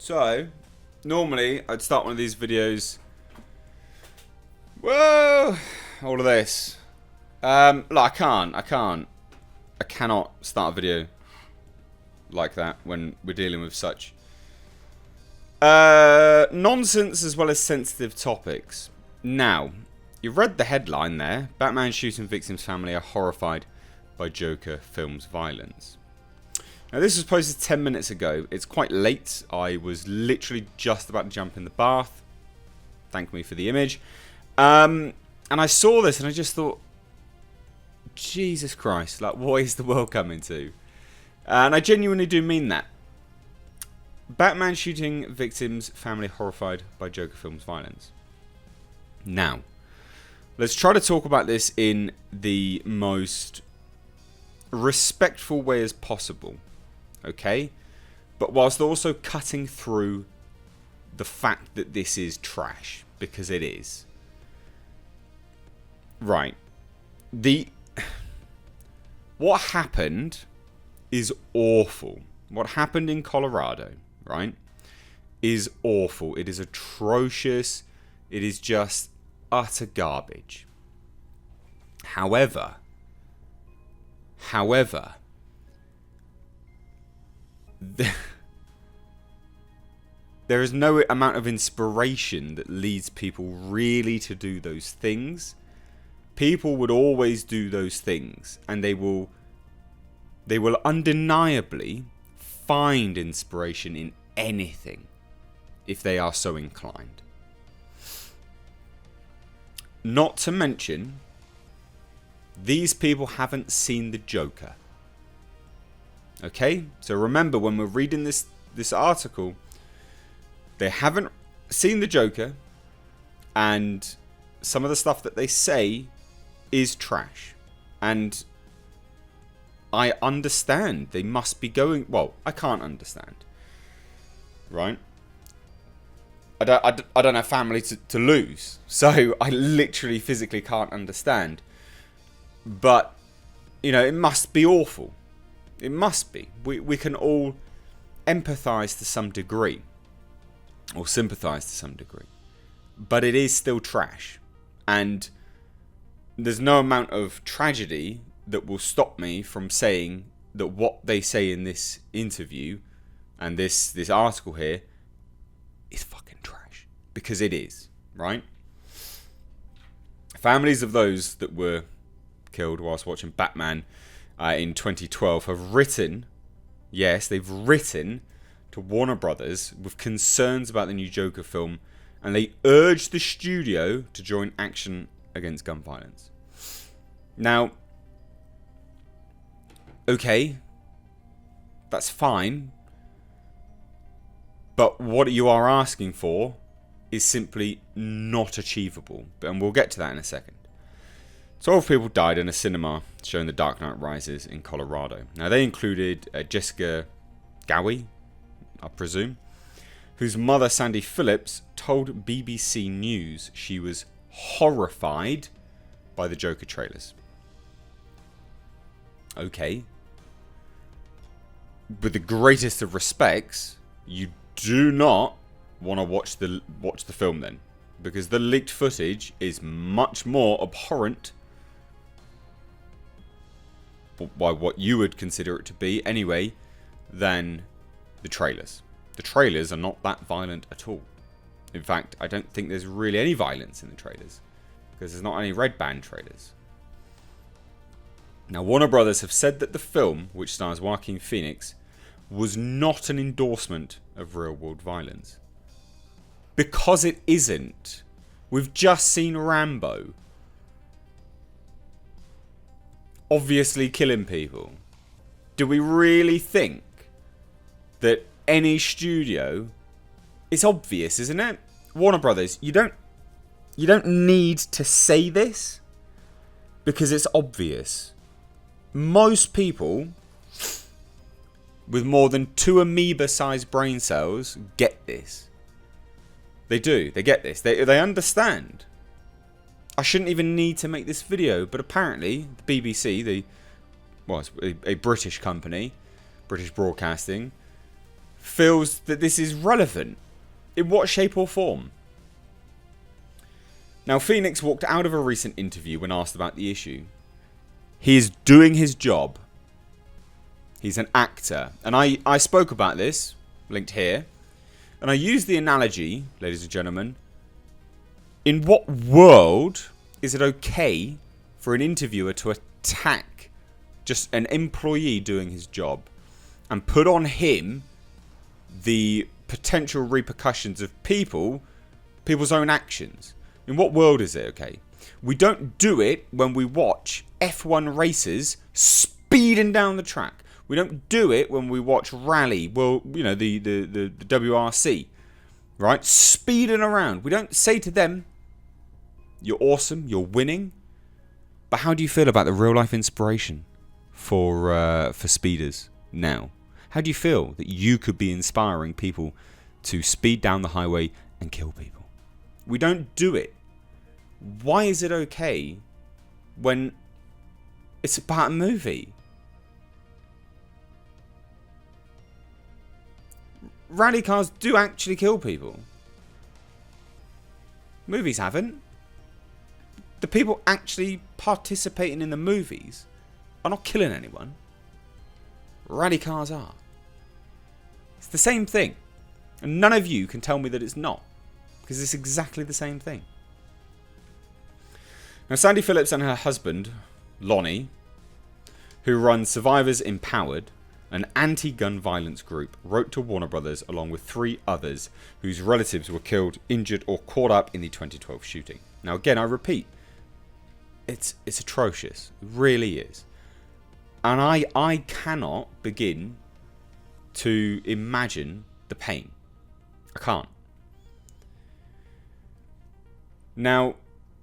So, normally I'd start one of these videos. Whoa! All of this. Look, I cannot start a video like that when we're dealing with such nonsense as well as sensitive topics. Now, you read the headline there. Batman shooting victim's family are horrified by Joker film's violence. Now, this was posted 10 minutes ago. It's quite late. I was literally just about to jump in the bath. Thank me for the image. And I saw this and I just thought, Jesus Christ, like, what is the world coming to? And I genuinely do mean that. Batman shooting victims family horrified by Joker film's violence. Now, let's try to talk about this in the most respectful way as possible. Okay? But whilst also cutting through the fact that this is trash. Because it is. Right. What happened is awful. What happened in Colorado, right, is awful. It is atrocious. It is just utter garbage. However, there is no amount of inspiration that leads people really to do those things. People would always do those things, and they will undeniably find inspiration in anything if they are so inclined. Not to mention, these people haven't seen the Joker. Okay? So remember, when we're reading this article, they haven't seen the Joker, and some of the stuff that they say is trash. And I understand they must be going... Well, I can't understand. Right? I don't have family to lose. So I literally physically can't understand. But, you know, it must be awful. It must be. We can all empathise to some degree. Or sympathise to some degree. But it is still trash. And there's no amount of tragedy that will stop me from saying that what they say in this interview and this article here is fucking trash. Because it is, right? Families of those that were killed whilst watching Batman in 2012 have written, yes, they've written to Warner Brothers with concerns about the new Joker film, and they urge the studio to join action against gun violence. Now, okay, that's fine, but what you are asking for is simply not achievable, and we'll get to that in a second. 12 people died in a cinema showing The Dark Knight Rises in Colorado. Now, they included Jessica Gowie, I presume, whose mother, Sandy Phillips, told BBC News she was horrified by the Joker trailers. Okay. With the greatest of respects, you do not want to watch the film then, because the leaked footage is much more abhorrent by what you would consider it to be anyway than the trailers. The trailers are not that violent at all. In fact, I don't think there's really any violence in the trailers, because there's not any red band trailers. Now, Warner Brothers have said that the film, which stars Joaquin Phoenix, was not an endorsement of real-world violence. Because it isn't. We've just seen Rambo. Obviously killing people. Do we really think that any studio... It's obvious, isn't it? Warner Brothers, you don't need to say this, because it's obvious. Most people with more than 2 amoeba-sized brain cells get this. They do. They get this. They understand. I shouldn't even need to make this video, but apparently the BBC, it's a British company, British Broadcasting, feels that this is relevant. In what shape or form? Now, Phoenix walked out of a recent interview when asked about the issue. He is doing his job. He's an actor. And I spoke about this, linked here. And I used the analogy, ladies and gentlemen. In what world is it okay for an interviewer to attack just an employee doing his job and put on him the potential repercussions of people's own actions? In what world is it okay? We don't do it when we watch F1 races speeding down the track. We don't do it when we watch rally, well, you know, the WRC, right? Speeding around. We don't say to them, you're awesome, you're winning. But how do you feel about the real life inspiration for speeders now? How do you feel that you could be inspiring people to speed down the highway and kill people? We don't do it. Why is it okay when it's about a movie? Rally cars do actually kill people. Movies haven't. The people actually participating in the movies are not killing anyone. Rally cars are. It's the same thing. And none of you can tell me that it's not. Because it's exactly the same thing. Now, Sandy Phillips and her husband, Lonnie, who runs Survivors Empowered, an anti-gun violence group, wrote to Warner Brothers along with 3 others whose relatives were killed, injured, or caught up in the 2012 shooting. Now, again, I repeat, it's atrocious. It really is. And I cannot begin to imagine the pain. I can't. Now,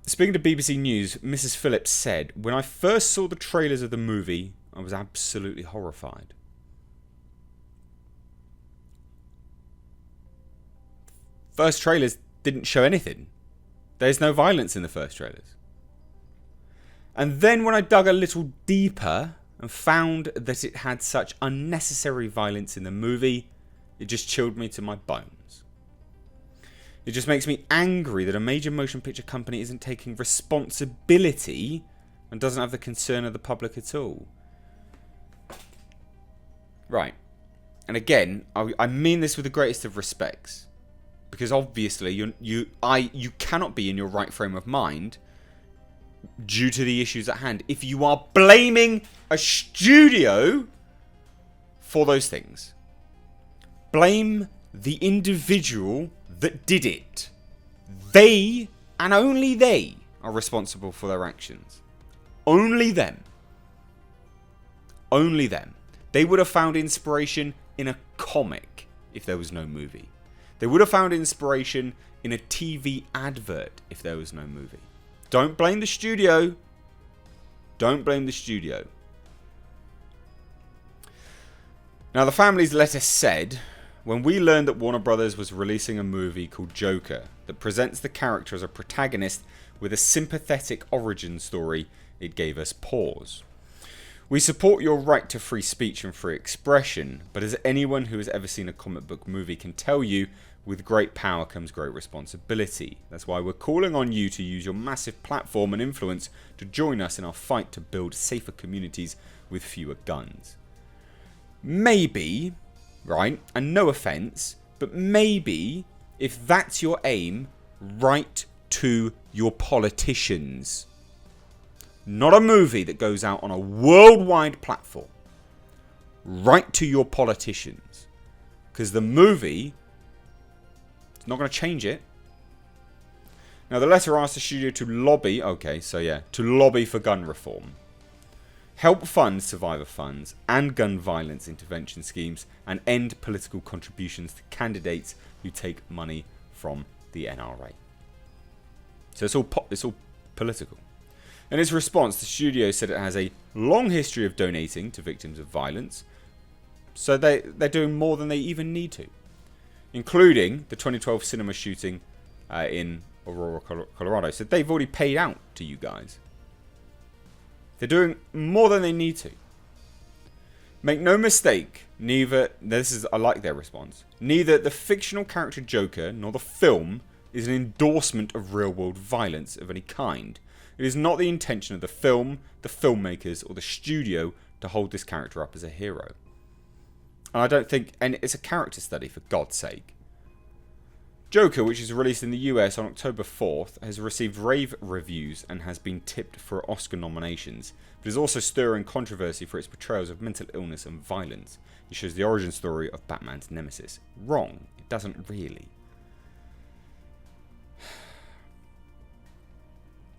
speaking to BBC News, Mrs. Phillips said, "When I first saw the trailers of the movie, I was absolutely horrified. First trailers didn't show anything. There's no violence in the first trailers. And then when I dug a little deeper and found that it had such unnecessary violence in the movie, it just chilled me to my bones. It just makes me angry that a major motion picture company isn't taking responsibility and doesn't have the concern of the public at all." Right. And again, I mean this with the greatest of respects. Because obviously you cannot be in your right frame of mind due to the issues at hand if you are blaming a studio for those things. Blame the individual that did it. They, and only they, are responsible for their actions. Only them. Only them. They would have found inspiration in a comic if there was no movie. They would have found inspiration in a TV advert if there was no movie. Don't blame the studio. Don't blame the studio. Now, the family's letter said, "When we learned that Warner Brothers was releasing a movie called Joker that presents the character as a protagonist with a sympathetic origin story, it gave us pause. We support your right to free speech and free expression, but as anyone who has ever seen a comic book movie can tell you, with great power comes great responsibility. That's why we're calling on you to use your massive platform and influence to join us in our fight to build safer communities with fewer guns." Maybe, right, and no offence, but maybe if that's your aim, write to your politicians. Not a movie that goes out on a worldwide platform. Write to your politicians. Because the movie is not going to change it. Now, the letter asked the studio to lobby, to lobby for gun reform. Help fund survivor funds and gun violence intervention schemes and end political contributions to candidates who take money from the NRA. So it's all political. In its response, the studio said it has a long history of donating to victims of violence, so they're doing more than they even need to, including the 2012 cinema shooting in Aurora, Colorado. So they've already paid out to you guys. They're doing more than they need to. Make no mistake, I like their response. Neither the fictional character Joker nor the film is an endorsement of real-world violence of any kind. It is not the intention of the film, the filmmakers, or the studio to hold this character up as a hero. And I don't think... And it's a character study, for God's sake. Joker, which is released in the US on October 4th, has received rave reviews and has been tipped for Oscar nominations, but is also stirring controversy for its portrayals of mental illness and violence. It shows the origin story of Batman's nemesis. Wrong. It doesn't really.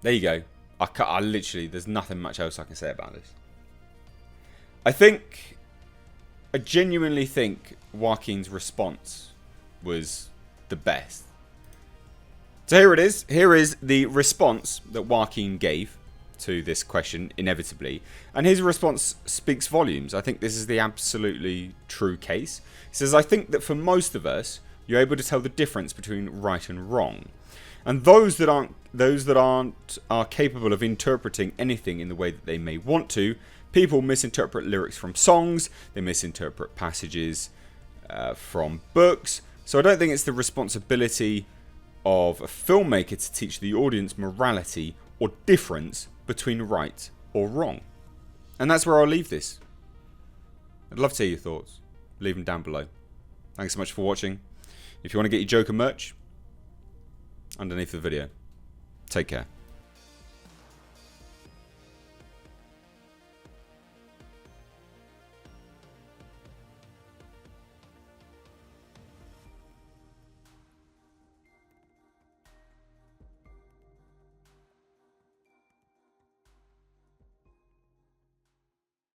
There you go. I literally, there's nothing much else I can say about this. I genuinely think Joaquin's response was the best. So here it is. Here is the response that Joaquin gave to this question, inevitably. And his response speaks volumes. I think this is the absolutely true case. He says, I think that for most of us, you're able to tell the difference between right and wrong. And those that aren't are capable of interpreting anything in the way that they may want to. People misinterpret lyrics from songs. They misinterpret passages from books. So I don't think it's the responsibility of a filmmaker to teach the audience morality or difference between right or wrong. And that's where I'll leave this. I'd love to hear your thoughts. Leave them down below. Thanks so much for watching. If you want to get your Joker merch, underneath the video. Take care.